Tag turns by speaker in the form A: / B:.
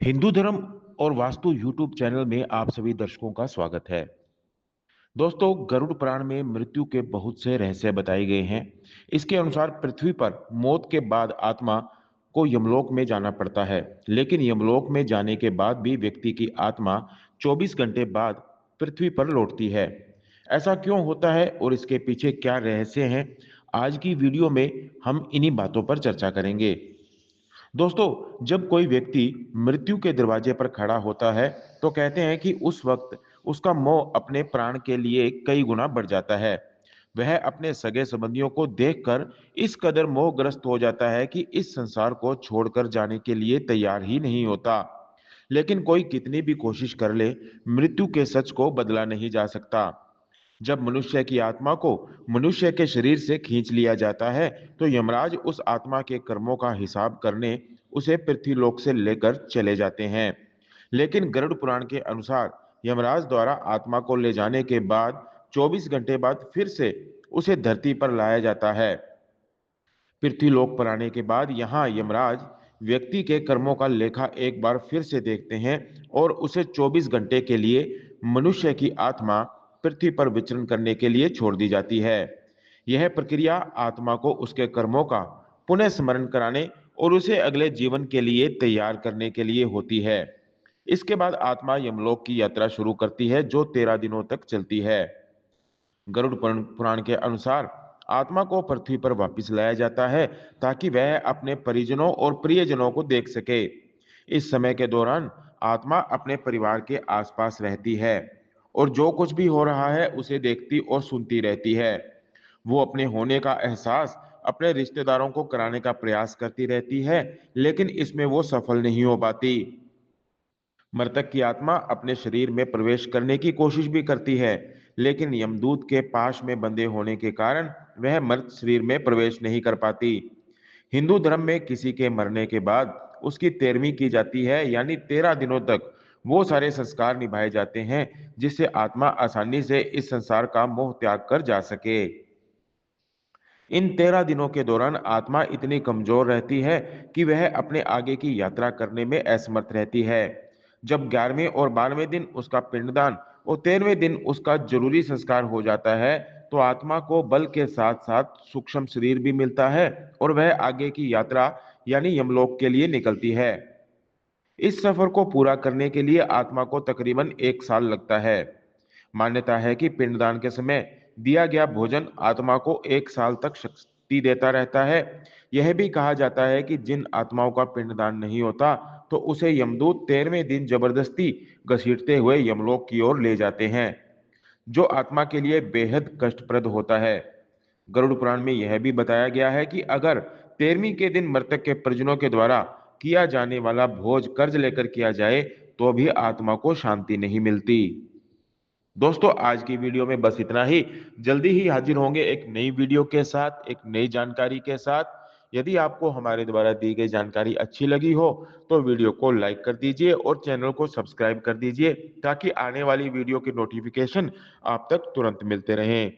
A: हिंदू धर्म और vastu YouTube channel में आप सभी दर्शकों का स्वागत है। दोस्तों, गरुड़ पुराण में मृत्यु के बहुत से रहस्य बताए गए हैं। इसके अनुसार पृथ्वी पर मौत के बाद आत्मा को यमलोक में जाना पड़ता है, लेकिन यमलोक में जाने के बाद भी व्यक्ति की आत्मा 24 घंटे बाद पृथ्वी पर लौटती है। ऐसा क्यों होता है और इसके पीछे क्या रहस्य हैं? आज की वीडियो में हम इन्हीं बातों पर चर्चा करेंगे। दोस्तों, जब कोई व्यक्ति मृत्यु के दरवाजे पर खड़ा होता है तो कहते हैं कि उस वक्त उसका मोह अपने प्राण के लिए कई गुना बढ़ जाता है। वह अपने सगे संबंधियों को देखकर इस कदर मोहग्रस्त हो जाता है कि इस संसार को छोड़कर जाने के लिए तैयार ही नहीं होता। लेकिन कोई कितनी भी कोशिश कर ले, मृत्यु के सच को बदला नहीं जा सकता। जब मनुष्य की आत्मा को मनुष्य के शरीर से खींच लिया जाता है तो यमराज उस आत्मा के कर्मों का हिसाब करने उसे पृथ्वीलोक से लेकर चले जाते हैं। लेकिन गरुड़ पुराण के अनुसार यमराज द्वारा आत्मा को ले जाने के बाद 24 घंटे बाद फिर से उसे धरती पर लाया जाता है। पृथ्वीलोक पर आने के बाद यहाँ यमराज व्यक्ति के कर्मों का लेखा एक बार फिर से देखते हैं और उसे 24 घंटे के लिए मनुष्य की आत्मा पृथ्वी पर विचरण करने के लिए छोड़ दी जाती है। यह प्रक्रिया आत्मा को उसके कर्मों का पुनः स्मरण कराने और उसे अगले जीवन के लिए तैयार करने के लिए होती है। इसके बाद आत्मा यमलोक की यात्रा शुरू करती है जो 13 दिनों तक चलती है। गरुड़ पुराण के अनुसार आत्मा को पृथ्वी पर वापस लाया जाता है ताकि वह अपने परिजनों और प्रियजनों को देख सके। इस समय के दौरान आत्मा अपने परिवार के आसपास रहती है और जो कुछ भी हो रहा है उसे देखती और सुनती रहती है। वो अपने होने का एहसास अपने रिश्तेदारों को कराने का प्रयास करती रहती है, लेकिन इसमें वो सफल नहीं हो पाती। मृतक की आत्मा अपने शरीर में प्रवेश करने की कोशिश भी करती है, लेकिन यमदूत के पाश में बंधे होने के कारण वह मृत शरीर में प्रवेश नहीं कर पाती। हिंदू धर्म में किसी के मरने के बाद उसकी तेरहवीं की जाती है, यानी 13 दिनों तक वो सारे संस्कार निभाए जाते हैं जिससे आत्मा आसानी से इस संसार का मोह त्याग कर जा सके। इन 13 दिनों के दौरान आत्मा इतनी कमजोर रहती है कि वह अपने आगे की यात्रा करने में असमर्थ रहती है। जब 11वें और 12वें दिन उसका पिंडदान और 13वें दिन उसका जरूरी संस्कार हो जाता है तो आत्मा को बल के साथ साथ सूक्ष्म शरीर भी मिलता है और वह आगे की यात्रा यानी यमलोक के लिए निकलती है। इस सफर को पूरा करने के लिए आत्मा को तकरीबन 1 साल लगता है। मान्यता है कि पिंडदान के समय दिया गया भोजन आत्मा को 1 साल तक शक्ति देता रहता है। यह भी कहा जाता है कि जिन आत्माओं का पिंडदान नहीं होता तो उसे यमदूत 13वें दिन जबरदस्ती घसीटते हुए यमलोक की ओर ले जाते हैं, जो आत्मा के लिए बेहद कष्टप्रद होता है। गरुड़ पुराण में यह भी बताया गया है कि अगर 13वीं के दिन मृतक के परिजनों के द्वारा किया जाने वाला भोज कर्ज लेकर किया जाए तो भी आत्मा को शांति नहीं मिलती। दोस्तों, आज की वीडियो में बस इतना ही। जल्दी ही हाजिर होंगे एक नई वीडियो के साथ, एक नई जानकारी के साथ। यदि आपको हमारे द्वारा दी गई जानकारी अच्छी लगी हो तो वीडियो को लाइक कर दीजिए और चैनल को सब्सक्राइब कर दीजिए ताकि आने वाली वीडियो की नोटिफिकेशन आप तक तुरंत मिलते रहें।